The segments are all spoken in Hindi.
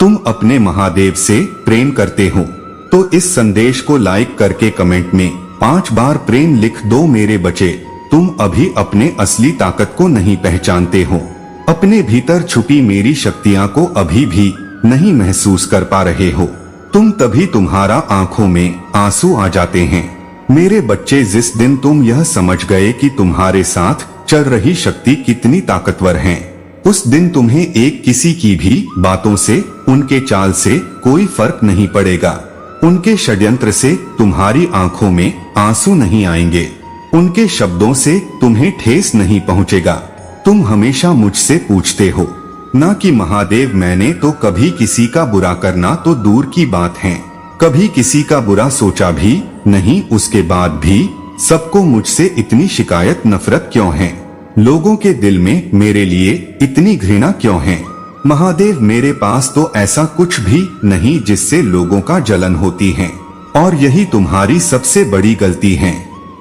तुम अपने महादेव से प्रेम करते हो तो इस संदेश को लाइक करके कमेंट में 5 बार प्रेम लिख दो। मेरे बच्चे, तुम अभी अपने असली ताकत को नहीं पहचानते हो। अपने भीतर छुपी मेरी शक्तियां को अभी भी नहीं महसूस कर पा रहे हो। तुम तभी तुम्हारा आंखों में आंसू आ जाते हैं। मेरे बच्चे, जिस दिन तुम यह समझ गए कि तुम्हारे साथ चल रही शक्ति कितनी ताकतवर है, उस दिन तुम्हें एक किसी की भी बातों से, उनके चाल से कोई फर्क नहीं पड़ेगा। उनके षड्यंत्र से तुम्हारी आंखों में आंसू नहीं आएंगे, उनके शब्दों से तुम्हें ठेस नहीं पहुंचेगा। तुम हमेशा मुझसे पूछते हो ना कि महादेव, मैंने तो कभी किसी का बुरा करना तो दूर की बात है, कभी किसी का बुरा सोचा भी नहीं। उसके बाद भी सबको मुझसे इतनी शिकायत, नफरत क्यों है? लोगों के दिल में मेरे लिए इतनी घृणा क्यों है? महादेव, मेरे पास तो ऐसा कुछ भी नहीं जिससे लोगों का जलन होती है, और यही तुम्हारी सबसे बड़ी गलती है।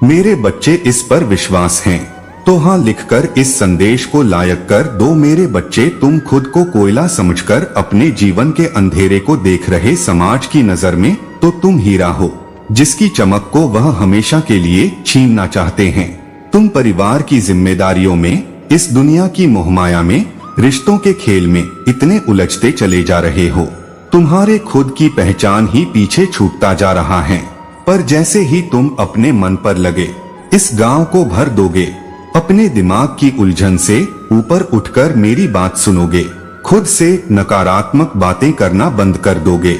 मेरे बच्चे, इस पर विश्वास है तो हाँ लिखकर इस संदेश को लायक कर दो। मेरे बच्चे, तुम खुद को कोयला समझकर अपने जीवन के अंधेरे को देख रहे समाज की नजर में तो तुम हीरा हो, जिसकी चमक को वह हमेशा के लिए छीनना चाहते हैं। तुम परिवार की जिम्मेदारियों में, इस दुनिया की मोहमाया में, रिश्तों के खेल में इतने उलझते चले जा रहे हो, तुम्हारे खुद की पहचान ही पीछे छूटता जा रहा है। पर जैसे ही तुम अपने मन पर लगे इस गांव को भर दोगे, अपने दिमाग की उलझन से ऊपर उठकर मेरी बात सुनोगे, खुद से नकारात्मक बातें करना बंद कर दोगे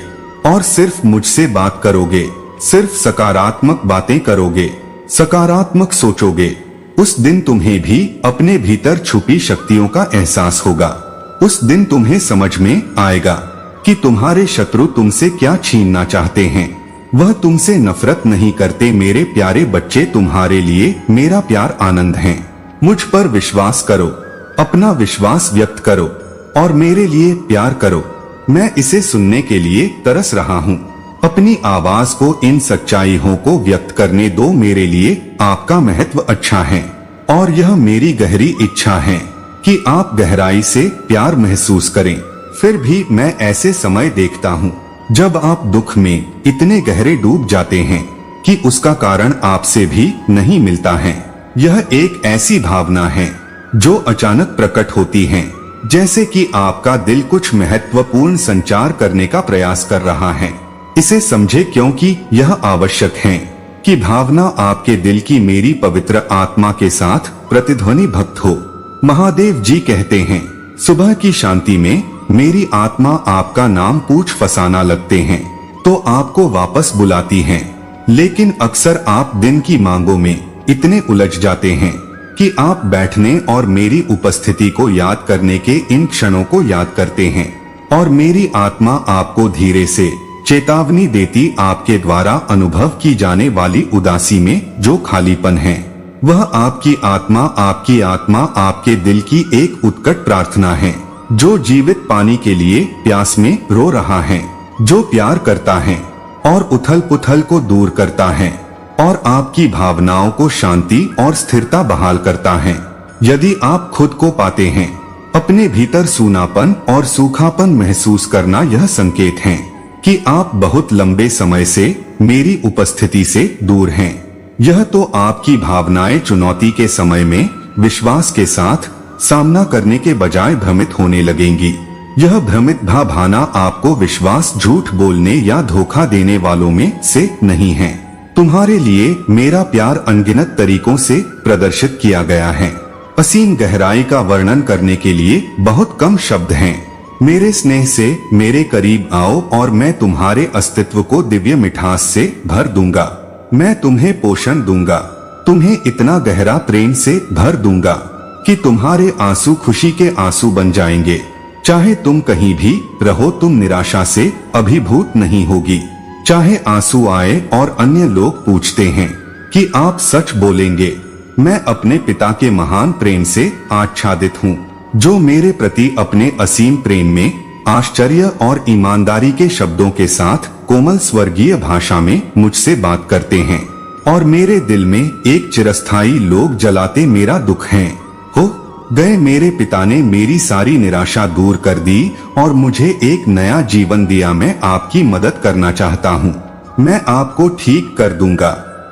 और सिर्फ मुझसे बात करोगे, सिर्फ सकारात्मक बातें करोगे, सकारात्मक सोचोगे, उस दिन तुम्हें भी अपने भीतर छुपी शक्तियों का एहसास होगा। उस दिन तुम्हें समझ में आएगा कि तुम्हारे शत्रु तुमसे क्या छीनना चाहते हैं। वह तुमसे नफरत नहीं करते। मेरे प्यारे बच्चे, तुम्हारे लिए मेरा प्यार आनंद है। मुझ पर विश्वास करो, अपना विश्वास व्यक्त करो और मेरे लिए प्यार करो। मैं इसे सुनने के लिए तरस रहा हूँ। अपनी आवाज को इन सच्चाइयों को व्यक्त करने दो। मेरे लिए आपका महत्व अच्छा है और यह मेरी गहरी इच्छा है कि आप गहराई से प्यार महसूस करें। फिर भी मैं ऐसे समय देखता हूँ जब आप दुख में इतने गहरे डूब जाते हैं कि उसका कारण आपसे भी नहीं मिलता है। यह एक ऐसी भावना है जो अचानक प्रकट होती है, जैसे कि आपका दिल कुछ महत्वपूर्ण संचार करने का प्रयास कर रहा है। इसे समझे, क्योंकि यह आवश्यक है कि भावना आपके दिल की मेरी पवित्र आत्मा के साथ प्रतिध्वनि भक्त हो। महादेव जी कहते हैं, सुबह की शांति में मेरी आत्मा आपका नाम पूछ फसाना लगते हैं तो आपको वापस बुलाती है, लेकिन अक्सर आप दिन की मांगों में इतने उलझ जाते हैं कि आप बैठने और मेरी उपस्थिति को याद करने के इन क्षणों को याद करते हैं और मेरी आत्मा आपको धीरे से चेतावनी देती। आपके द्वारा अनुभव की जाने वाली उदासी में जो खालीपन है, वह आपकी आत्मा आपके दिल की एक उत्कट प्रार्थना है, जो जीवित पानी के लिए प्यास में रो रहा है, जो प्यार करता है और उथल पुथल को दूर करता है और आपकी भावनाओं को शांति और स्थिरता बहाल करता है। यदि आप खुद को पाते हैं, अपने भीतर सूनापन और सूखापन महसूस करना यह संकेत है कि आप बहुत लंबे समय से मेरी उपस्थिति से दूर हैं। यह तो आपकी भावनाएं चुनौती के समय में विश्वास के साथ सामना करने के बजाय भ्रमित होने लगेंगी। यह भ्रमित भावना आपको विश्वास, झूठ बोलने या धोखा देने वालों में से नहीं है। तुम्हारे लिए मेरा प्यार अनगिनत तरीकों से प्रदर्शित किया गया है। असीम गहराई का वर्णन करने के लिए बहुत कम शब्द हैं। मेरे स्नेह से मेरे करीब आओ और मैं तुम्हारे अस्तित्व को दिव्य मिठास से भर दूंगा। मैं तुम्हें पोषण दूंगा, तुम्हें इतना गहरा प्रेम से भर दूंगा कि तुम्हारे आंसू खुशी के आंसू बन जाएंगे। चाहे तुम कहीं भी रहो, तुम निराशा से अभिभूत नहीं होगी। चाहे आंसू आए और अन्य लोग पूछते हैं कि आप सच बोलेंगे, मैं अपने पिता के महान प्रेम से आच्छादित हूँ, जो मेरे प्रति अपने असीम प्रेम में आश्चर्य और ईमानदारी के शब्दों के साथ कोमल स्वर्गीय भाषा में मुझसे बात करते हैं और मेरे दिल में एक चिरस्थायी लोग जलाते मेरा दुख है हो। गए मेरे पिता ने मेरी सारी निराशा दूर कर दी और मुझे एक नया जीवन दिया। मैं आपकी मदद करना चाहता हूँ। मैं आपको ठीक कर दूंगा।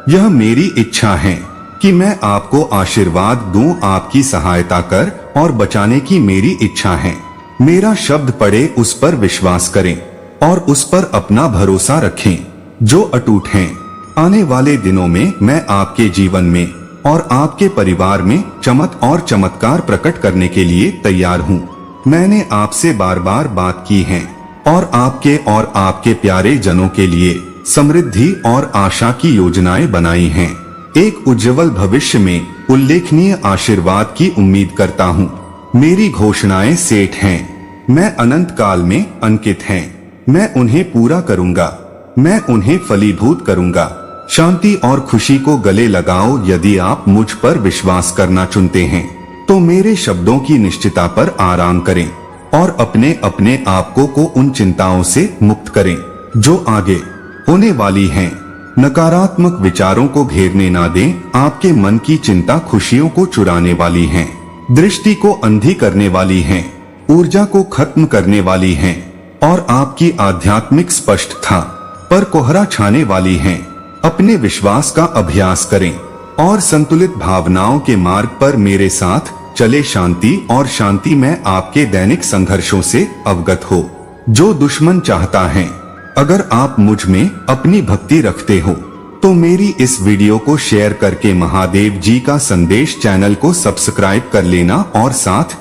यह मेरी इच्छा है कि मैं आपको आशीर्वाद दूं। आपकी सहायता कर और बचाने की मेरी इच्छा है। मेरा शब्द पढ़े, उस पर विश्वास करें और उस पर अपना भरोसा रखें जो अटूट हैं। आने वाले दिनों में मैं आपके जीवन में और आपके परिवार में चमत्कार प्रकट करने के लिए तैयार हूँ। मैंने आपसे बार बार बात की है और आपके प्यारे जनों के लिए समृद्धि और आशा की योजनाएं बनाई हैं। एक उज्जवल भविष्य में उल्लेखनीय आशीर्वाद की उम्मीद करता हूँ। मेरी घोषणाएं सेठ हैं। मैं अनंत काल में अंकित हैं। मैं उन्हें पूरा करूँगा। मैं उन्हें फलीभूत करूँगा। शांति और खुशी को गले लगाओ। यदि आप मुझ पर विश्वास करना चुनते हैं तो मेरे शब्दों की निश्चितता पर आराम करें और अपने आप को उन चिंताओं से मुक्त करें जो आगे होने वाली हैं। नकारात्मक विचारों को घेरने ना दें। आपके मन की चिंता खुशियों को चुराने वाली है, दृष्टि को अंधी करने वाली है, ऊर्जा को खत्म करने वाली है और आपकी आध्यात्मिक स्पष्टता पर कोहरा छाने वाली है। अपने विश्वास का अभ्यास करें और संतुलित भावनाओं के मार्ग पर मेरे साथ चले। शांति में आपके दैनिक संघर्षों से अवगत हो जो दुश्मन चाहता है। अगर आप मुझ में अपनी भक्ति रखते हो तो मेरी इस वीडियो को शेयर करके महादेव जी का संदेश चैनल को सब्सक्राइब कर लेना और साथ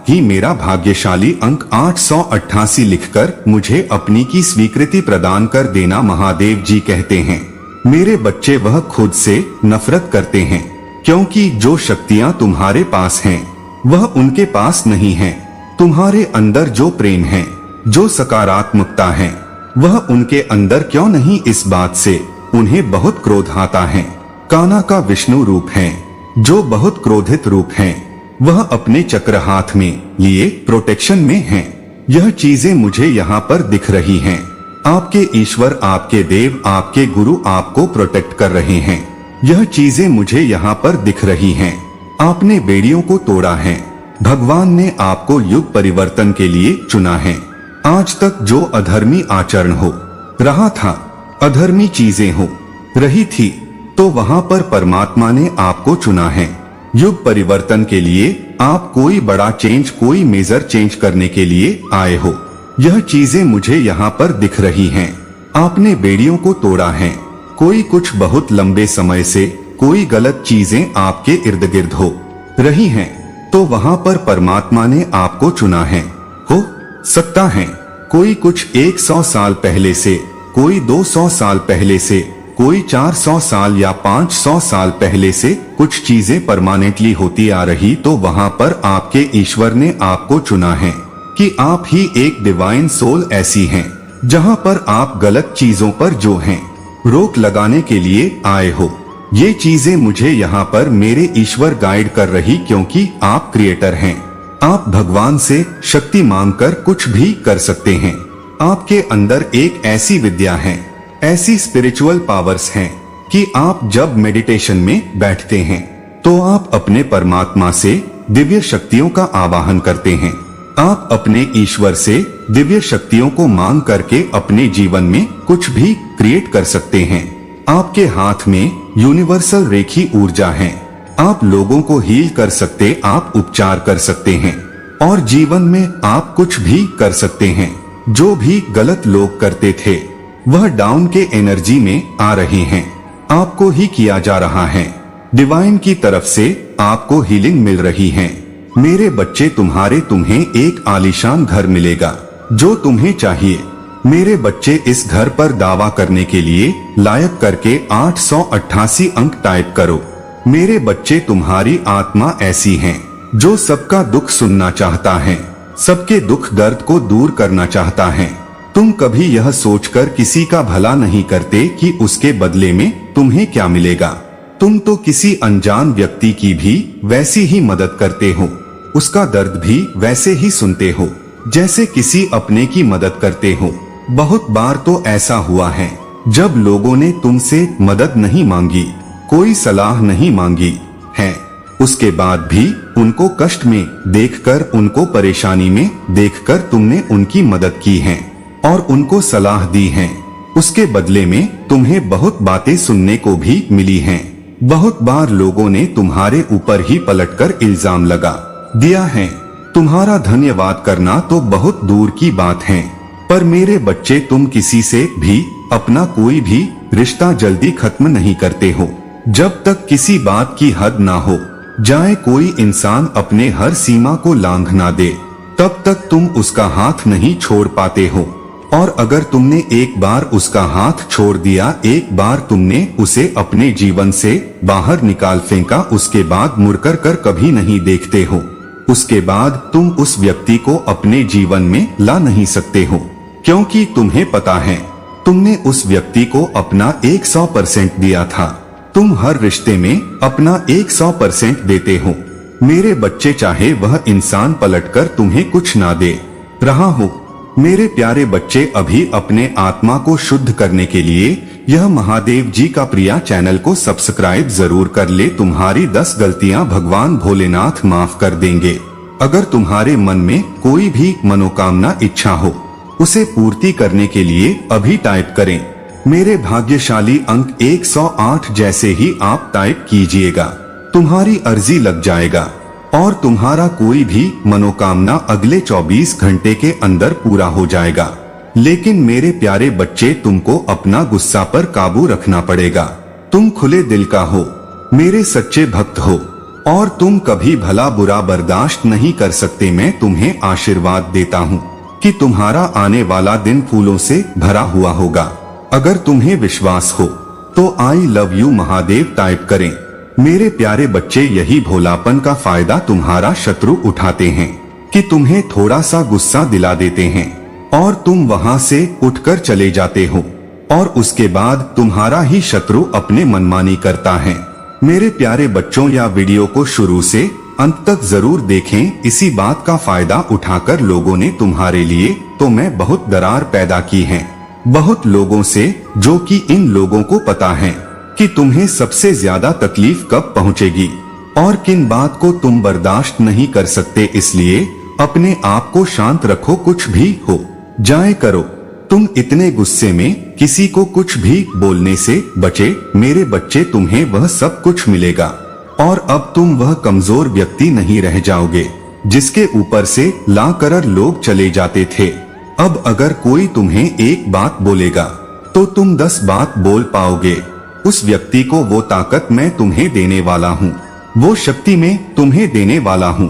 ही मेरा भाग्यशाली अंक 888 लिखकर मुझे अपनी की स्वीकृति प्रदान कर देना। महादेव जी कहते हैं, मेरे बच्चे वह खुद से नफरत करते हैं क्योंकि जो शक्तियाँ तुम्हारे पास हैं वह उनके पास नहीं है। तुम्हारे अंदर जो प्रेम है, जो सकारात्मकता है, वह उनके अंदर क्यों नहीं? इस बात से उन्हें बहुत क्रोध आता है। कान्हा का विष्णु रूप है जो बहुत क्रोधित रूप है। वह अपने चक्र हाथ में लिए प्रोटेक्शन में है। यह चीजें मुझे यहाँ पर दिख रही हैं। आपके ईश्वर, आपके देव, आपके गुरु आपको प्रोटेक्ट कर रहे हैं। यह चीजें मुझे यहाँ पर दिख रही हैं। आपने बेड़ियों को तोड़ा है। भगवान ने आपको युग परिवर्तन के लिए चुना है। आज तक जो अधर्मी आचरण हो रहा था, अधर्मी चीजें हो रही थी, तो वहाँ पर परमात्मा ने आपको चुना है। युग परिवर्तन के लिए आप कोई बड़ा चेंज, कोई मेजर चेंज करने के लिए आए हो। यह चीजें मुझे यहाँ पर दिख रही हैं। आपने बेड़ियों को तोड़ा है। कोई कुछ बहुत लंबे समय से कोई गलत चीजें आपके इर्द गिर्द हो रही हैं, तो वहाँ पर परमात्मा ने आपको चुना है। हो सकता है कोई कुछ 100 साल पहले से, कोई 200 साल पहले से, कोई 400 साल या 500 साल पहले से कुछ चीजें परमानेंटली होती आ रही, तो वहाँ पर आपके ईश्वर ने आपको चुना है कि आप ही एक डिवाइन सोल ऐसी हैं जहाँ पर आप गलत चीजों पर जो हैं रोक लगाने के लिए आए हो। ये चीजें मुझे यहाँ पर मेरे ईश्वर गाइड कर रही, क्योंकि आप क्रिएटर हैं। आप भगवान से शक्ति मांगकर कुछ भी कर सकते हैं। आपके अंदर एक ऐसी विद्या है, ऐसी स्पिरिचुअल पावर्स हैं कि आप जब मेडिटेशन में बैठते हैं तो आप अपने परमात्मा से दिव्य शक्तियों का आवाहन करते हैं। आप अपने ईश्वर से दिव्य शक्तियों को मांग करके अपने जीवन में कुछ भी क्रिएट कर सकते हैं। आपके हाथ में यूनिवर्सल रेखी ऊर्जा है। आप लोगों को हील कर सकते, आप उपचार कर सकते हैं और जीवन में आप कुछ भी कर सकते हैं। जो भी गलत लोग करते थे वह डाउन के एनर्जी में आ रहे हैं, आपको ही किया जा रहा है। डिवाइन की तरफ से आपको हीलिंग मिल रही है। मेरे बच्चे, तुम्हें एक आलीशान घर मिलेगा जो तुम्हें चाहिए। मेरे बच्चे, इस घर पर दावा करने के लिए लायक करके 888 अंक टाइप करो। मेरे बच्चे, तुम्हारी आत्मा ऐसी है जो सबका दुख सुनना चाहता है, सबके दुख दर्द को दूर करना चाहता है। तुम कभी यह सोचकर किसी का भला नहीं करते कि उसके बदले में तुम्हें क्या मिलेगा। तुम तो किसी अनजान व्यक्ति की भी वैसी ही मदद करते हो, उसका दर्द भी वैसे ही सुनते हो जैसे किसी अपने की मदद करते हो। बहुत बार तो ऐसा हुआ है जब लोगों ने तुमसे मदद नहीं मांगी, कोई सलाह नहीं मांगी है, उसके बाद भी उनको कष्ट में देखकर, उनको परेशानी में देखकर तुमने उनकी मदद की है और उनको सलाह दी है। उसके बदले में तुम्हें बहुत बातें सुनने को भी मिली हैं। बहुत बार लोगों ने तुम्हारे ऊपर ही पलटकर इल्जाम लगा दिया है। तुम्हारा धन्यवाद करना तो बहुत दूर की बात है, पर मेरे बच्चे तुम किसी से भी अपना कोई भी रिश्ता जल्दी खत्म नहीं करते हो जब तक किसी बात की हद ना हो जाए। कोई इंसान अपने हर सीमा को लांघ ना दे तब तक तुम उसका हाथ नहीं छोड़ पाते हो, और अगर तुमने एक बार उसका हाथ छोड़ दिया, एक बार तुमने उसे अपने जीवन से बाहर निकाल फेंका, उसके बाद मुड़कर कर कभी नहीं देखते हो। उसके बाद तुम उस व्यक्ति को अपने जीवन में ला नहीं सकते हो, क्योंकि तुम्हें पता है तुमने उस व्यक्ति को अपना 100% दिया था। तुम हर रिश्ते में अपना 100% देते हो। मेरे बच्चे, चाहे वह इंसान पलटकर तुम्हें कुछ ना दे रहा हो। मेरे प्यारे बच्चे, अभी अपने आत्मा को शुद्ध करने के लिए यह महादेव जी का प्रिया चैनल को सब्सक्राइब जरूर कर ले। तुम्हारी 10 गलतियां भगवान भोलेनाथ माफ कर देंगे। अगर तुम्हारे मन में कोई भी मनोकामना इच्छा हो, उसे पूर्ति करने के लिए अभी टाइप करें मेरे भाग्यशाली अंक 108। जैसे ही आप टाइप कीजिएगा, तुम्हारी अर्जी लग जाएगा और तुम्हारा कोई भी मनोकामना अगले 24 घंटे के अंदर पूरा हो जाएगा। लेकिन मेरे प्यारे बच्चे, तुमको अपना गुस्सा पर काबू रखना पड़ेगा। तुम खुले दिल का हो, मेरे सच्चे भक्त हो और तुम कभी भला बुरा बर्दाश्त नहीं कर सकते। मैं तुम्हें आशीर्वाद देता हूँ कि तुम्हारा आने वाला दिन फूलों से भरा हुआ होगा। अगर तुम्हें विश्वास हो तो I love you Mahadev type करें। मेरे प्यारे बच्चे, यही भोलापन का फायदा तुम्हारा शत्रु उठाते हैं कि तुम्हें थोड़ा सा गुस्सा दिला देते हैं और तुम वहां से उठकर चले जाते हो और उसके बाद तुम्हारा ही शत्रु अपने मनमानी करता है। मेरे प्यारे बच्चों, या वीडियो को शुरू से अंत तक जरूर देखें। इसी बात का फायदा उठाकर लोगों ने तुम्हारे लिए तो मैं बहुत दरार पैदा की है, बहुत लोगों से, जो कि इन लोगों को पता है कि तुम्हें सबसे ज्यादा तकलीफ कब पहुंचेगी और किन बात को तुम बर्दाश्त नहीं कर सकते। इसलिए अपने आप को शांत रखो, कुछ भी हो जाए करो। तुम इतने गुस्से में किसी को कुछ भी बोलने से बचे मेरे बच्चे, तुम्हें वह सब कुछ मिलेगा और अब तुम वह कमजोर व्यक्ति नहीं रह जाओगे जिसके ऊपर से लाकर लोग चले जाते थे। अब अगर कोई तुम्हें एक बात बोलेगा तो तुम 10 बात बोल पाओगे। उस व्यक्ति को वो ताकत मैं तुम्हें देने वाला हूँ, वो शक्ति मैं तुम्हें देने वाला हूँ।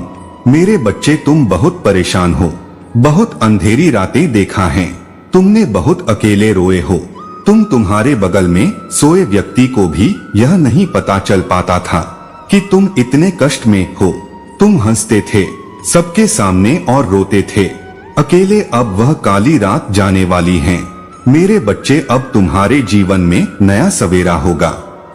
मेरे बच्चे, तुम बहुत परेशान हो, बहुत अंधेरी रातें देखा है, तुमने बहुत अकेले रोए हो। तुम्हारे बगल में सोए व्यक्ति को भी यह नहीं पता चल पाता था कि तुम इतने कष्ट में हो। तुम हंसते थे सबके सामने और रोते थे अकेले। अब वह काली रात जाने वाली है मेरे बच्चे। अब तुम्हारे जीवन में नया सवेरा होगा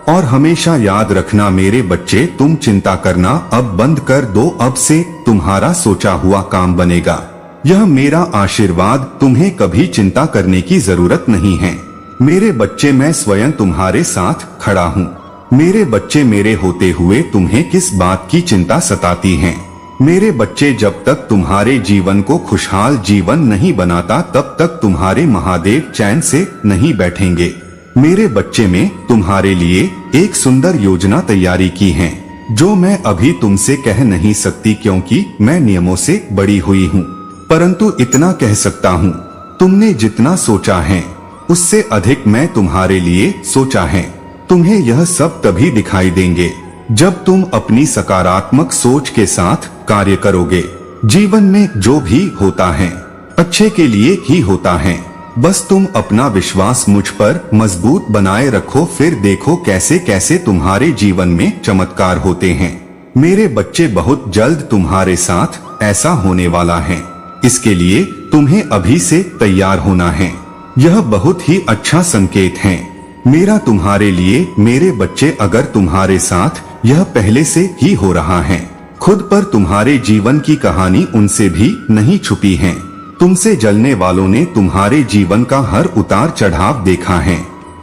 और हमेशा याद रखना मेरे बच्चे, तुम चिंता करना अब बंद कर दो। अब से तुम्हारा सोचा हुआ काम बनेगा। यह मेरा आशीर्वाद, तुम्हें कभी चिंता करने की जरूरत नहीं है मेरे बच्चे। मैं स्वयं तुम्हारे साथ खड़ा हूँ मेरे बच्चे। मेरे होते हुए तुम्हें किस बात की चिंता सताती है मेरे बच्चे? जब तक तुम्हारे जीवन को खुशहाल जीवन नहीं बनाता तब तक तुम्हारे महादेव चैन से नहीं बैठेंगे मेरे बच्चे। में तुम्हारे लिए एक सुंदर योजना तैयारी की है जो मैं अभी तुमसे कह नहीं सकती क्योंकि मैं नियमों से बड़ी हुई हूँ, परंतु इतना कह सकता हूँ, तुमने जितना सोचा है उससे अधिक मैं तुम्हारे लिए सोचा है। तुम्हें यह सब तभी दिखाई देंगे जब तुम अपनी सकारात्मक सोच के साथ कार्य करोगे। जीवन में जो भी होता है अच्छे के लिए ही होता है। बस तुम अपना विश्वास मुझ पर मजबूत बनाए रखो, फिर देखो कैसे कैसे तुम्हारे जीवन में चमत्कार होते हैं मेरे बच्चे। बहुत जल्द तुम्हारे साथ ऐसा होने वाला है, इसके लिए तुम्हें अभी से तैयार होना है। यह बहुत ही अच्छा संकेत है मेरा तुम्हारे लिए मेरे बच्चे। अगर तुम्हारे साथ यह पहले से ही हो रहा है, खुद पर तुम्हारे जीवन की कहानी उनसे भी नहीं छुपी है। तुमसे जलने वालों ने तुम्हारे जीवन का हर उतार चढ़ाव देखा है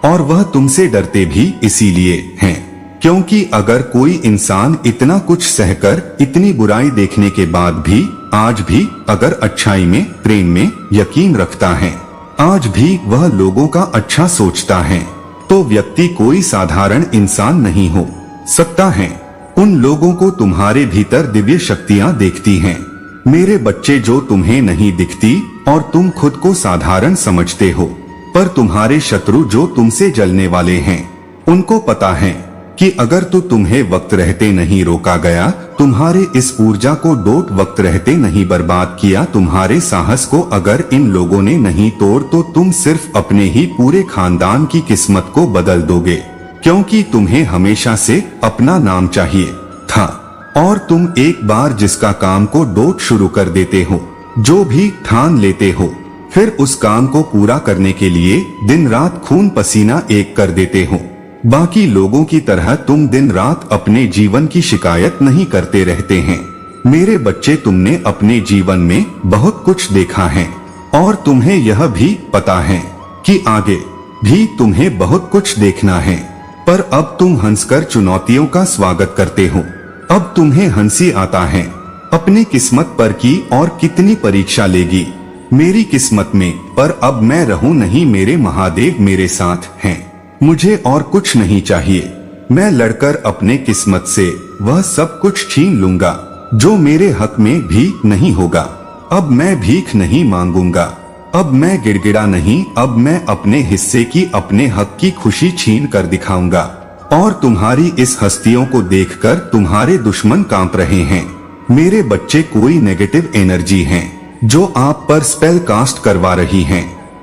और वह तुमसे डरते भी इसीलिए हैं क्योंकि अगर कोई इंसान इतना कुछ सहकर इतनी बुराई देखने के बाद भी आज भी अगर अच्छाई में, प्रेम में यकीन रखता है, आज भी वह लोगों का अच्छा सोचता है, तो व्यक्ति कोई साधारण इंसान नहीं हो सकता है। उन लोगों को तुम्हारे भीतर दिव्य शक्तियाँ देखती हैं। मेरे बच्चे, जो तुम्हें नहीं दिखती और तुम खुद को साधारण समझते हो, पर तुम्हारे शत्रु जो तुमसे जलने वाले हैं, उनको पता है कि अगर तो तुम्हें वक्त रहते नहीं रोका गया, तुम्हारे इस ऊर्जा को डोट वक्त रहते नहीं बर्बाद किया, तुम्हारे साहस को अगर इन लोगों ने नहीं तोड़, तो तुम सिर्फ अपने ही पूरे खानदान की किस्मत को बदल दोगे, क्योंकि तुम्हें हमेशा से अपना नाम चाहिए था। और तुम एक बार जिसका काम को डोट शुरू कर देते हो, जो भी ठान लेते हो, फिर उस काम को पूरा करने के लिए दिन रात खून पसीना एक कर देते हो। बाकी लोगों की तरह तुम दिन रात अपने जीवन की शिकायत नहीं करते रहते हैं। मेरे बच्चे, तुमने अपने जीवन में बहुत कुछ देखा है और तुम्हें यह भी पता है कि आगे भी तुम्हें बहुत कुछ देखना है, पर अब तुम हंसकर चुनौतियों का स्वागत करते हो। अब तुम्हें हंसी आता है अपनी किस्मत पर की और कितनी परीक्षा लेगी मेरी किस्मत में, पर अब मैं रहूं नहीं, मेरे महादेव मेरे साथ हैं, मुझे और कुछ नहीं चाहिए। मैं लड़कर अपने किस्मत से वह सब कुछ छीन लूंगा जो मेरे हक में भी नहीं होगा। अब मैं भीख नहीं मांगूंगा, अब मैं गिड़गिड़ा नहीं, अब मैं अपने हिस्से की, अपने हक की खुशी छीन कर दिखाऊंगा। और तुम्हारी इस हस्तियों को देखकर तुम्हारे दुश्मन कांप रहे हैं। मेरे बच्चे, कोई नेगेटिव एनर्जी है जो आप पर स्पेल कास्ट करवा रही है,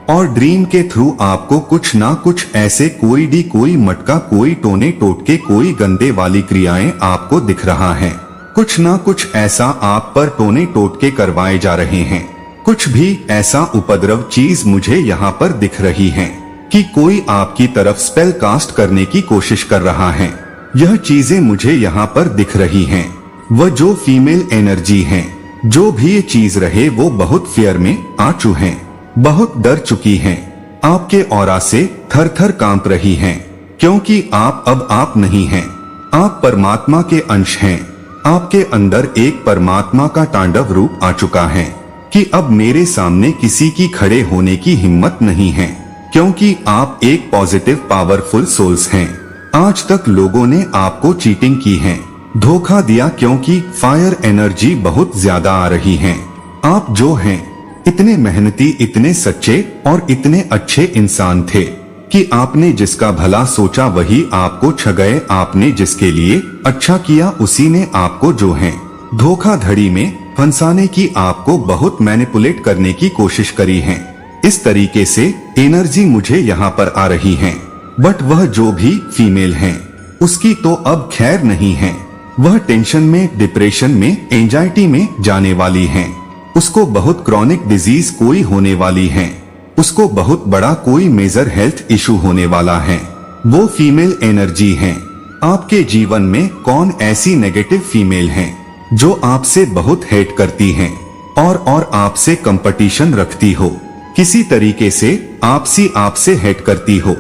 और ड्रीम के थ्रू आपको कुछ ना कुछ ऐसे, कोई डी, कोई मटका, कोई टोने टोटके, कोई गंदे वाली क्रियाएं आपको दिख रहा है। कुछ ना कुछ ऐसा आप पर टोने टोटके करवाए जा रहे हैं। कुछ भी ऐसा उपद्रव चीज मुझे यहाँ पर दिख रही है कि कोई आपकी तरफ स्पेल कास्ट करने की कोशिश कर रहा है। यह चीजें मुझे यहाँ पर दिख रही हैं। वह जो फीमेल एनर्जी है, जो भी ये चीज रहे, वो बहुत फियर में आ चुके हैं, बहुत डर चुकी हैं, आपके ऑरा से थर थर कांप रही हैं, क्योंकि आप अब आप नहीं हैं, आप परमात्मा के अंश हैं। आपके अंदर एक परमात्मा का तांडव रूप आ चुका है कि अब मेरे सामने किसी की खड़े होने की हिम्मत नहीं है, क्योंकि आप एक पॉजिटिव पावरफुल सोल्स हैं। आज तक लोगों ने आपको चीटिंग की है, धोखा दिया, क्योंकि फायर एनर्जी बहुत ज्यादा आ रही है। आप जो हैं इतने मेहनती, इतने सच्चे और इतने अच्छे इंसान थे कि आपने जिसका भला सोचा वही आपको छ गए। आपने जिसके लिए अच्छा किया उसी ने आपको जो है धोखाधड़ी में फंसाने की, आपको बहुत मैनिपुलेट करने की कोशिश करी है। इस तरीके से एनर्जी मुझे यहाँ पर आ रही है। बट वह जो भी फीमेल है, उसकी तो अब खैर नहीं है। वह टेंशन में, डिप्रेशन में, एंजाइटी में जाने वाली है। उसको बहुत क्रॉनिक डिजीज कोई होने वाली है, उसको बहुत बड़ा कोई मेजर हेल्थ इशू होने वाला है। वो फीमेल एनर्जी है। आपके जीवन में कौन ऐसी नेगेटिव फीमेल है जो आपसे बहुत हेट करती हैं और आपसे कंपटीशन रखती हो, किसी तरीके से आपसे हेट करती हो,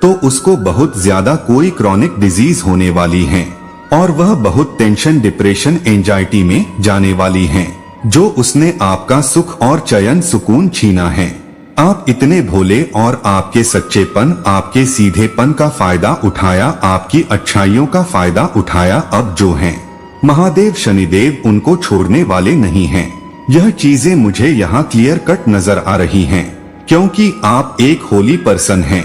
तो उसको बहुत ज्यादा कोई क्रॉनिक डिजीज होने वाली है और वह बहुत टेंशन, डिप्रेशन, एंजाइटी में जाने वाली है, जो उसने आपका सुख और चयन सुकून छीना है। आप इतने भोले और आपके सच्चेपन, आपके सीधेपन का फायदा उठाया, आपकी अच्छाइयों का फायदा उठाया। अब जो हैं महादेव शनिदेव उनको छोड़ने वाले नहीं हैं। यह चीजें मुझे यहाँ क्लियर कट नजर आ रही हैं, क्योंकि आप एक होली पर्सन हैं।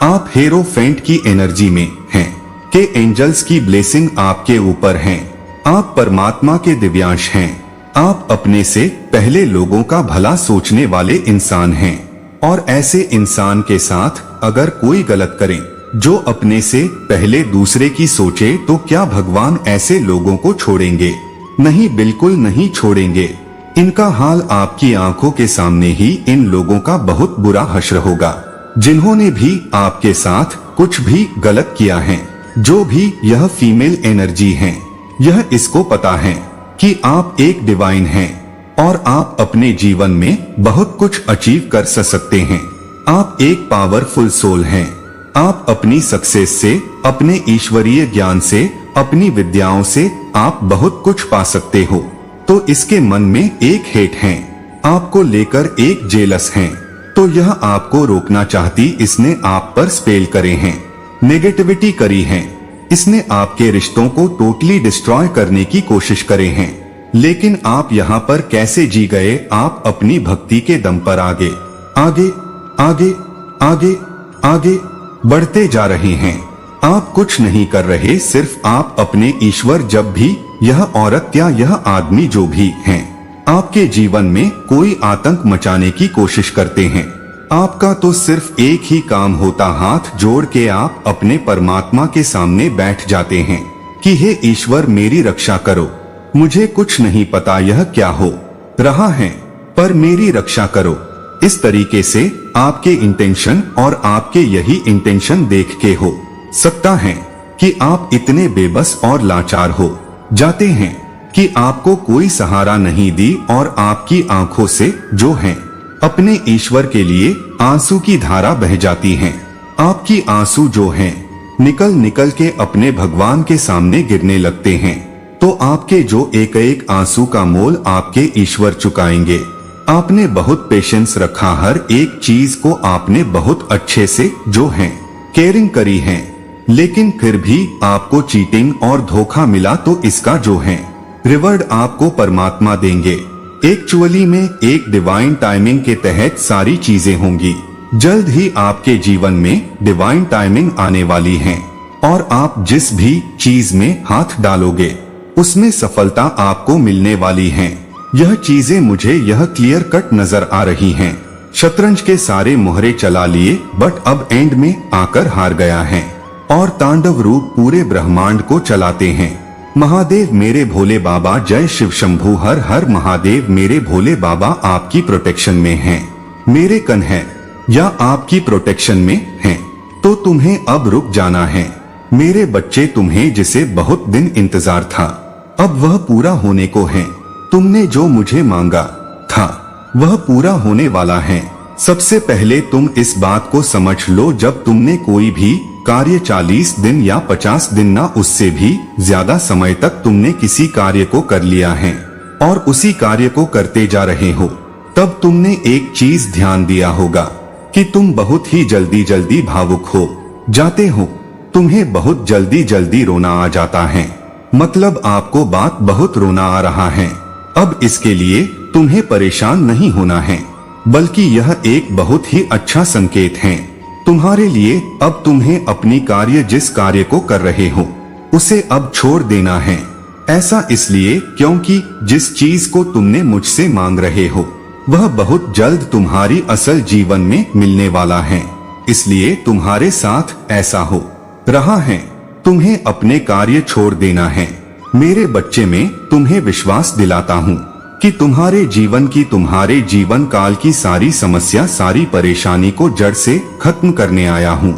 आप हेरोफेंट की एनर्जी में हैं, के एंजल्स की ब्लेसिंग आपके ऊपर हैं। आप परमात्मा के दिव्यांश हैं। आप अपने से पहले लोगों का भला सोचने वाले इंसान हैं, और ऐसे इंसान के साथ अगर कोई गलत करे जो अपने से पहले दूसरे की सोचे, तो क्या भगवान ऐसे लोगों को छोड़ेंगे? नहीं, बिल्कुल नहीं छोड़ेंगे। इनका हाल आपकी आंखों के सामने ही इन लोगों का बहुत बुरा हश्र होगा, जिन्होंने भी आपके साथ कुछ भी गलत किया है। जो भी यह फीमेल एनर्जी है, यह इसको पता है कि आप एक डिवाइन हैं और आप अपने जीवन में बहुत कुछ अचीव कर सकते हैं। आप एक पावरफुल सोल हैं। आप अपनी सक्सेस से, अपने ईश्वरीय ज्ञान से, अपनी विद्याओं से आप बहुत कुछ पा सकते हो। तो इसके मन में एक हेट है, आपको लेकर एक जेलस है, तो यह आपको रोकना चाहती इसने आप पर स्पेल करे हैं, नेगेटिविटी करी है। इसने आपके रिश्तों को टोटली डिस्ट्रॉय करने की कोशिश करे हैं। लेकिन आप यहाँ पर कैसे जी गए? आप अपनी भक्ति के दम पर आगे आगे आगे आगे आगे बढ़ते जा रहे हैं। आप कुछ नहीं कर रहे, सिर्फ आप अपने ईश्वर, जब भी यह औरत या यह आदमी जो भी हैं, आपके जीवन में कोई आतंक मचाने की कोशिश करते हैं, आपका तो सिर्फ एक ही काम होता, हाथ जोड़ के आप अपने परमात्मा के सामने बैठ जाते हैं कि हे ईश्वर मेरी रक्षा करो, मुझे कुछ नहीं पता यह क्या हो रहा है, पर मेरी रक्षा करो। इस तरीके से आपके इंटेंशन और आपके यही इंटेंशन देख के हो सकता है कि आप इतने बेबस और लाचार हो जाते हैं कि आपको कोई सहारा नहीं दी और आपकी आंखों से जो है अपने ईश्वर के लिए आंसू की धारा बह जाती हैं। आपकी आंसू जो हैं निकल निकल के अपने भगवान के सामने गिरने लगते हैं। तो आपके जो एक एक आंसू का मोल आपके ईश्वर चुकाएंगे। आपने बहुत पेशेंस रखा, हर एक चीज को आपने बहुत अच्छे से जो है केयरिंग करी है, लेकिन फिर भी आपको चीटिंग और धोखा मिला, तो इसका जो है रिवॉर्ड आपको परमात्मा देंगे। एक्चुअली में एक डिवाइन टाइमिंग के तहत सारी चीजें होंगी। जल्द ही आपके जीवन में डिवाइन टाइमिंग आने वाली है और आप जिस भी चीज में हाथ डालोगे उसमें सफलता आपको मिलने वाली है। यह चीजें मुझे यह क्लियर कट नजर आ रही हैं। शतरंज के सारे मोहरे चला लिए, बट अब एंड में आकर हार गया है और तांडव रूप पूरे ब्रह्मांड को चलाते हैं। महादेव मेरे भोले बाबा, जय शिव शंभू, हर हर महादेव मेरे भोले बाबा, आपकी प्रोटेक्शन में हैं। मेरे कन है या आपकी प्रोटेक्शन में हैं, तो तुम्हें अब रुक जाना है। मेरे बच्चे, तुम्हें जिसे बहुत दिन इंतजार था अब वह पूरा होने को है। तुमने जो मुझे मांगा था वह पूरा होने वाला है। सबसे पहले तुम इस बात को समझ लो, जब तुमने कोई भी कार्य 40 दिन या 50 दिन ना उससे भी ज्यादा समय तक तुमने किसी कार्य को कर लिया है और उसी कार्य को करते जा रहे हो, तब तुमने एक चीज ध्यान दिया होगा कि तुम बहुत ही जल्दी जल्दी भावुक हो जाते हो। तुम्हें बहुत जल्दी जल्दी रोना आ जाता है, मतलब आपको बात बहुत रोना आ रहा है। अब इसके लिए तुम्हें परेशान नहीं होना है, बल्कि यह एक बहुत ही अच्छा संकेत है तुम्हारे लिए। अब तुम्हें अपनी कार्य, जिस कार्य को कर रहे हो उसे अब छोड़ देना है। ऐसा इसलिए क्योंकि जिस चीज को तुमने मुझसे मांग रहे हो वह बहुत जल्द तुम्हारी असल जीवन में मिलने वाला है। इसलिए तुम्हारे साथ ऐसा हो रहा है, तुम्हें अपने कार्य छोड़ देना है। मेरे बच्चे, में तुम्हें विश्वास दिलाता हूँ कि तुम्हारे जीवन की, तुम्हारे जीवन काल की सारी समस्या, सारी परेशानी को जड़ से खत्म करने आया हूँ।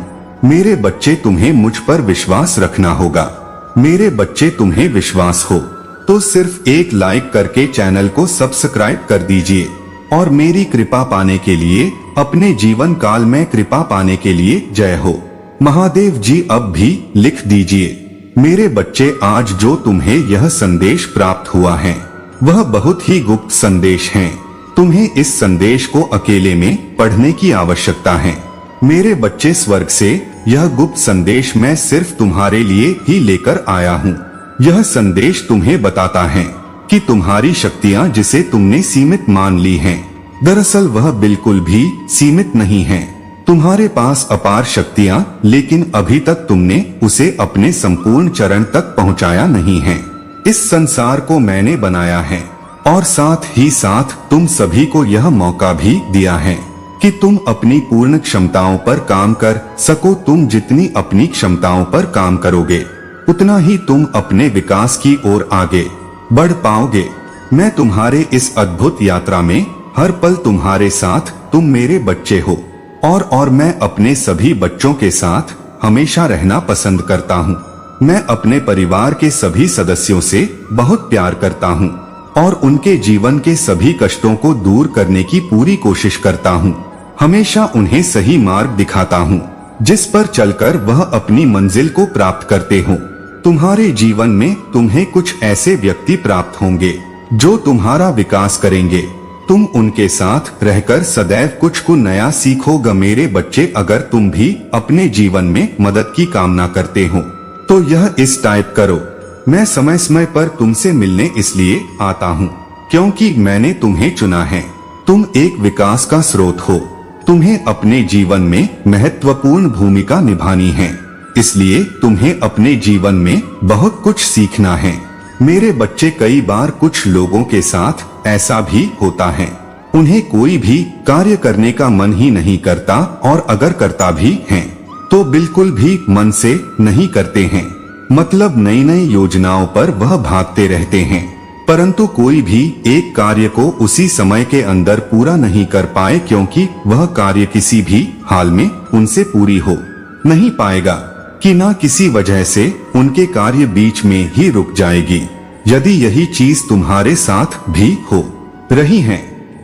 मेरे बच्चे, तुम्हें मुझ पर विश्वास रखना होगा। मेरे बच्चे, तुम्हें विश्वास हो तो सिर्फ एक लाइक करके चैनल को सब्सक्राइब कर दीजिए और मेरी कृपा पाने के लिए, अपने जीवन काल में कृपा पाने के लिए जय हो महादेव जी अब भी लिख दीजिए। मेरे बच्चे, आज जो तुम्हें यह संदेश प्राप्त हुआ है वह बहुत ही गुप्त संदेश है। तुम्हें इस संदेश को अकेले में पढ़ने की आवश्यकता है। मेरे बच्चे, स्वर्ग से यह गुप्त संदेश मैं सिर्फ तुम्हारे लिए ही लेकर आया हूँ। यह संदेश तुम्हें बताता है कि तुम्हारी शक्तियाँ, जिसे तुमने सीमित मान ली हैं, दरअसल वह बिल्कुल भी सीमित नहीं है। तुम्हारे पास अपार शक्तियाँ, लेकिन अभी तक तुमने उसे अपने संपूर्ण चरण तक पहुँचाया नहीं है। इस संसार को मैंने बनाया है और साथ ही साथ तुम सभी को यह मौका भी दिया है कि तुम अपनी पूर्ण क्षमताओं पर काम कर सको। तुम जितनी अपनी क्षमताओं पर काम करोगे उतना ही तुम अपने विकास की ओर आगे बढ़ पाओगे। मैं तुम्हारे इस अद्भुत यात्रा में हर पल तुम्हारे साथ, तुम मेरे बच्चे हो और मैं अपने सभी बच्चों के साथ हमेशा रहना पसंद करता हूँ। मैं अपने परिवार के सभी सदस्यों से बहुत प्यार करता हूँ और उनके जीवन के सभी कष्टों को दूर करने की पूरी कोशिश करता हूँ। हमेशा उन्हें सही मार्ग दिखाता हूँ। जिस पर चलकर वह अपनी मंजिल को प्राप्त करते हो। तुम्हारे जीवन में तुम्हें कुछ ऐसे व्यक्ति प्राप्त होंगे जो तुम्हारा विकास करेंगे। तुम उनके साथ रहकर सदैव कुछ को नया सीखोगे। मेरे बच्चे, अगर तुम भी अपने जीवन में मदद की कामना करते हो तो यह इस टाइप करो। मैं समय समय पर तुमसे मिलने इसलिए आता हूँ क्योंकि मैंने तुम्हें चुना है। तुम एक विकास का स्रोत हो। तुम्हें अपने जीवन में महत्वपूर्ण भूमिका निभानी है, इसलिए तुम्हें अपने जीवन में बहुत कुछ सीखना है। मेरे बच्चे, कई बार कुछ लोगों के साथ ऐसा भी होता है, उन्हें कोई भी कार्य करने का मन ही नहीं करता, और अगर करता भी है तो बिल्कुल भी मन से नहीं करते हैं। मतलब नई नई योजनाओं पर वह भागते रहते हैं, परंतु कोई भी एक कार्य को उसी समय के अंदर पूरा नहीं कर पाए, क्योंकि वह कार्य किसी भी हाल में उनसे पूरी हो नहीं पाएगा कि ना किसी वजह से उनके कार्य बीच में ही रुक जाएगी। यदि यही चीज तुम्हारे साथ भी हो रही है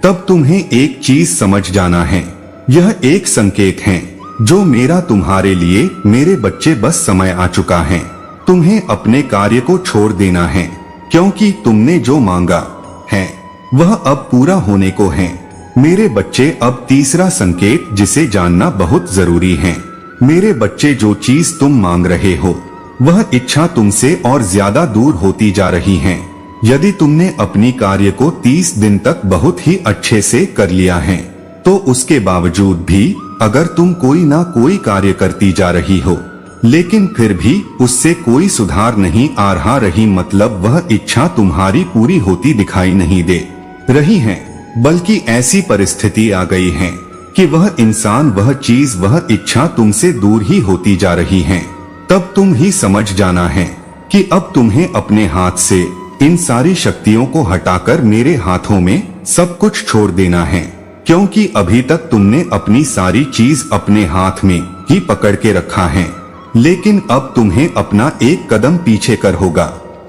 तब तुम्हें एक चीज समझ जाना है, यह एक संकेत है जो मेरा तुम्हारे लिए। मेरे बच्चे, बस समय आ चुका है। तुम्हें अपने कार्य को छोड़ देना है, क्योंकि तुमने जो मांगा है वह अब पूरा होने को है। मेरे बच्चे, अब तीसरा संकेत जिसे जानना बहुत जरूरी है। मेरे बच्चे, जो चीज तुम मांग रहे हो वह इच्छा तुमसे और ज्यादा दूर होती जा रही है। यदि तुमने अपनी कार्य को 30 दिन तक बहुत ही अच्छे से कर लिया है तो उसके बावजूद भी अगर तुम कोई ना कोई कार्य करती जा रही हो लेकिन फिर भी उससे कोई सुधार नहीं आ रही, मतलब वह इच्छा तुम्हारी पूरी होती दिखाई नहीं दे रही है, बल्कि ऐसी परिस्थिति आ गई है कि वह इंसान, वह चीज, वह इच्छा तुमसे दूर ही होती जा रही है, तब तुम ही समझ जाना है कि अब तुम्हें अपने हाथ से इन सारी शक्तियों को हटाकर मेरे हाथों में सब कुछ छोड़ देना है। क्योंकि अभी तक तुमने अपनी सारी चीज अपने हाथ में ही पकड़ के रखा है, लेकिन अब तुम्हें अपना एक कदम पीछे कर होगा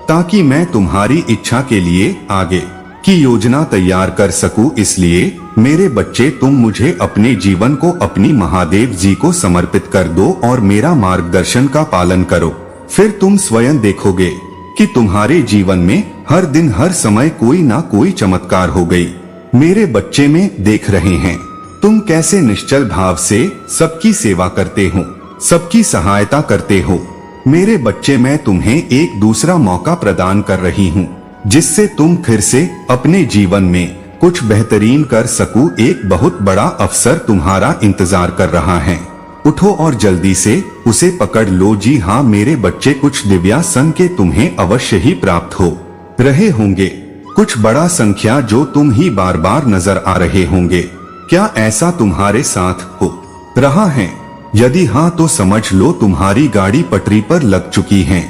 ताकि मैं तुम्हारी इच्छा के लिए आगे की योजना तैयार कर सकूं। इसलिए मेरे बच्चे, तुम मुझे अपने जीवन को अपनी महादेव जी को समर्पित कर दो और मेरा मार्गदर्शन का पालन करो। फिर तुम स्वयं देखोगे कि तुम्हारे जीवन में हर दिन हर समय कोई ना कोई चमत्कार हो गई। मेरे बच्चे, में देख रहे हैं तुम कैसे निश्चल भाव से सबकी सेवा करते हो, सबकी सहायता करते हो। मेरे बच्चे, मैं तुम्हें एक दूसरा मौका प्रदान कर रही हूँ जिससे तुम फिर से अपने जीवन में कुछ बेहतरीन कर सकूं। एक बहुत बड़ा अवसर तुम्हारा इंतजार कर रहा है, उठो और जल्दी से उसे पकड़ लो। जी हाँ मेरे बच्चे, कुछ दिव्यासन के तुम्हें अवश्य ही प्राप्त हो रहे होंगे, कुछ बड़ा संख्या जो तुम ही बार बार नजर आ रहे होंगे। क्या ऐसा तुम्हारे साथ हो रहा है? यदि हाँ तो समझ लो तुम्हारी गाड़ी पटरी पर लग चुकी है।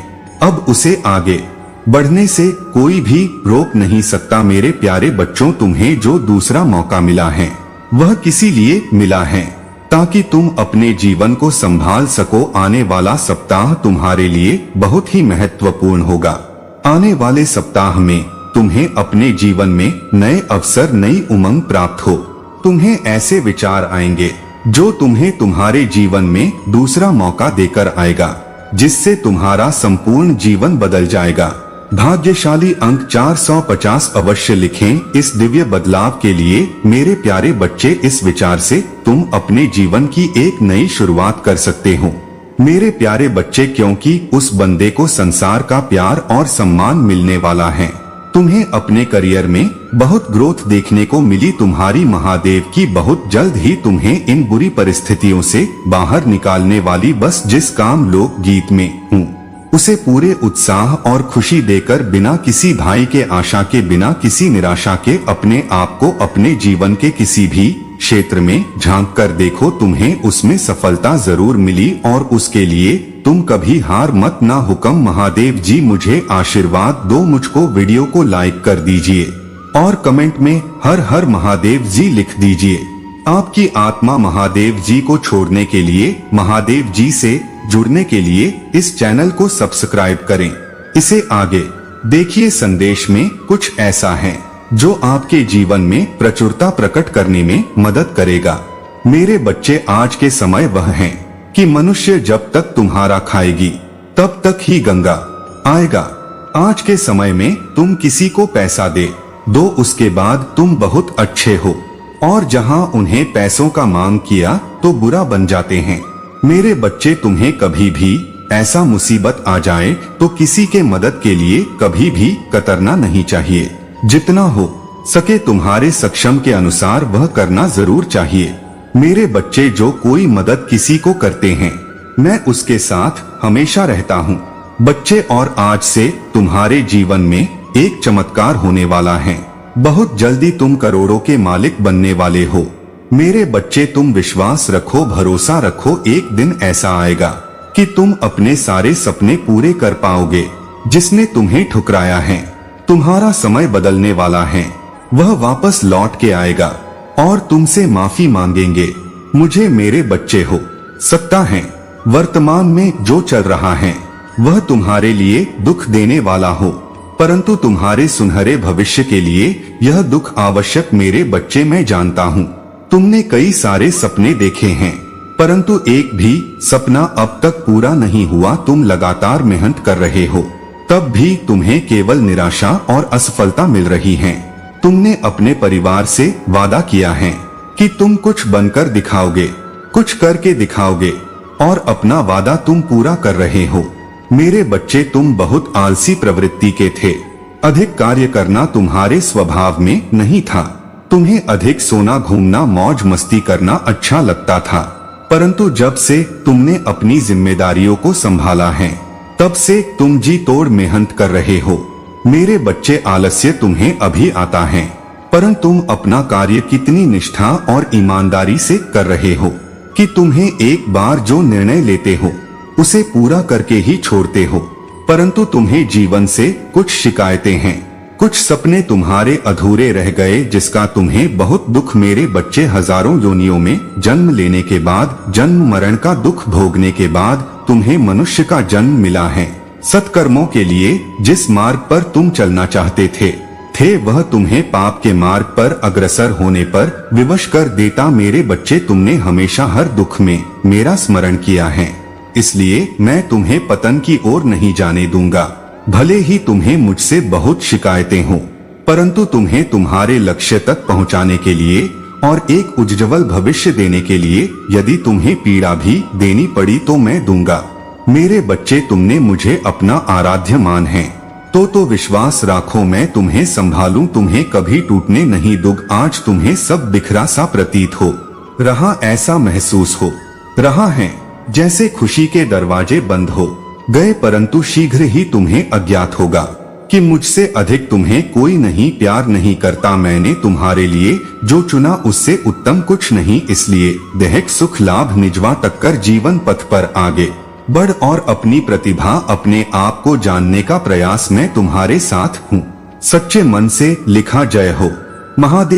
अब उसे आगे बढ़ने से कोई भी रोक नहीं सकता। मेरे प्यारे बच्चों, तुम्हें जो दूसरा मौका मिला है वह किसी लिए मिला है ताकि तुम अपने जीवन को संभाल सको। आने वाला सप्ताह तुम्हारे लिए बहुत ही महत्वपूर्ण होगा। आने वाले सप्ताह में तुम्हें अपने जीवन में नए अवसर, नई उमंग प्राप्त हो। तुम्हें ऐसे विचार आएंगे जो तुम्हें तुम्हारे जीवन में दूसरा मौका देकर आएगा, जिससे तुम्हारा संपूर्ण जीवन बदल जाएगा। भाग्यशाली अंक 450 अवश्य लिखें इस दिव्य बदलाव के लिए। मेरे प्यारे बच्चे, इस विचार से तुम अपने जीवन की एक नई शुरुआत कर सकते हो। मेरे प्यारे बच्चे, क्योंकि उस बंदे को संसार का प्यार और सम्मान मिलने वाला है। तुम्हें अपने करियर में बहुत ग्रोथ देखने को मिली। तुम्हारी महादेव की बहुत जल्द ही तुम्हें इन बुरी परिस्थितियों से बाहर निकालने वाली। बस जिस काम लोक गीत में हूँ उसे पूरे उत्साह और खुशी देकर, बिना किसी भय के, आशा के, बिना किसी निराशा के अपने आप को अपने जीवन के किसी भी क्षेत्र में झांक कर देखो, तुम्हें उसमें सफलता जरूर मिली और उसके लिए तुम कभी हार मत ना। हुक्म महादेव जी मुझे आशीर्वाद दो। मुझको वीडियो को लाइक कर दीजिए और कमेंट में हर हर महादेव जी लिख दीजिए। आपकी आत्मा महादेव जी को छोड़ने के लिए, महादेव जी से जुड़ने के लिए इस चैनल को सब्सक्राइब करें। इसे आगे देखिए। संदेश में कुछ ऐसा है जो आपके जीवन में प्रचुरता प्रकट करने में मदद करेगा। मेरे बच्चे, आज के समय वह हैं कि मनुष्य जब तक तुम्हारा खाएगी तब तक ही गंगा आएगा। आज के समय में तुम किसी को पैसा दो उसके बाद तुम बहुत अच्छे हो, और जहां उन्हें पैसों का मांग किया तो बुरा बन जाते हैं। मेरे बच्चे, तुम्हें कभी भी ऐसा मुसीबत आ जाए तो किसी के मदद के लिए कभी भी कतरना नहीं चाहिए। जितना हो सके तुम्हारे सक्षम के अनुसार वह करना जरूर चाहिए। मेरे बच्चे, जो कोई मदद किसी को करते हैं मैं उसके साथ हमेशा रहता हूँ। बच्चे, और आज से तुम्हारे जीवन में एक चमत्कार होने वाला है। बहुत जल्दी तुम करोड़ों के मालिक बनने वाले हो। मेरे बच्चे, तुम विश्वास रखो, भरोसा रखो, एक दिन ऐसा आएगा कि तुम अपने सारे सपने पूरे कर पाओगे। जिसने तुम्हें ठुकराया है, तुम्हारा समय बदलने वाला है। वह वापस लौट के आएगा और तुमसे माफी मांगेंगे। मुझे मेरे बच्चे हो सकता है वर्तमान में जो चल रहा है वह तुम्हारे लिए दुख देने वाला हो, परंतु तुम्हारे सुनहरे भविष्य के लिए यह दुख आवश्यक। मेरे बच्चे, मैं जानता हूँ तुमने कई सारे सपने देखे हैं, परंतु एक भी सपना अब तक पूरा नहीं हुआ। तुम लगातार मेहनत कर रहे हो, तब भी तुम्हें केवल निराशा और असफलता मिल रही है। तुमने अपने परिवार से वादा किया है कि तुम कुछ बनकर दिखाओगे, कुछ करके दिखाओगे, और अपना वादा तुम पूरा कर रहे हो। मेरे बच्चे, तुम बहुत आलसी प्रवृत्ति के थे। अधिक कार्य करना तुम्हारे स्वभाव में नहीं था। तुम्हें अधिक सोना, घूमना, मौज मस्ती करना अच्छा लगता था, परंतु जब से तुमने अपनी जिम्मेदारियों को संभाला है तब से तुम जी तोड़ मेहनत कर रहे हो। मेरे बच्चे, आलस्य तुम्हें अभी आता है, परंतु तुम अपना कार्य कितनी निष्ठा और ईमानदारी से कर रहे हो कि तुम्हें एक बार जो निर्णय लेते हो उसे पूरा करके ही छोड़ते हो। परंतु तुम्हें जीवन से कुछ शिकायतें हैं, कुछ सपने तुम्हारे अधूरे रह गए, जिसका तुम्हें बहुत दुख। मेरे बच्चे, हजारों योनियों में जन्म लेने के बाद, जन्म मरण का दुख भोगने के बाद तुम्हें मनुष्य का जन्म मिला है। सत्कर्मों के लिए जिस मार्ग पर तुम चलना चाहते थे वह तुम्हें पाप के मार्ग पर अग्रसर होने पर विवश कर देता। मेरे बच्चे, तुमने हमेशा हर दुख में मेरा स्मरण किया है, इसलिए मैं तुम्हें पतन की ओर नहीं जाने दूंगा। भले ही तुम्हें मुझसे बहुत शिकायतें हो, परंतु तुम्हें तुम्हारे लक्ष्य तक पहुंचाने के लिए और एक उज्जवल भविष्य देने के लिए यदि तुम्हें पीड़ा भी देनी पड़ी तो मैं दूंगा। मेरे बच्चे, तुमने मुझे अपना आराध्य मान है तो विश्वास राखो, मैं तुम्हें संभालूं, तुम्हें कभी टूटने नहीं दूंगा। आज तुम्हें सब बिखरा सा प्रतीत हो रहा, ऐसा महसूस हो रहा है जैसे खुशी के दरवाजे बंद हो गए, परंतु शीघ्र ही तुम्हें अज्ञात होगा कि मुझसे अधिक तुम्हें कोई नहीं प्यार नहीं करता। मैंने तुम्हारे लिए जो चुना उससे उत्तम कुछ नहीं, इसलिए दैहिक सुख लाभ निजवा टक्कर जीवन पथ पर आगे बढ़ और अपनी प्रतिभा, अपने आप को जानने का प्रयास मैं तुम्हारे साथ हूँ। सच्चे मन से लिखा जय हो महादेव।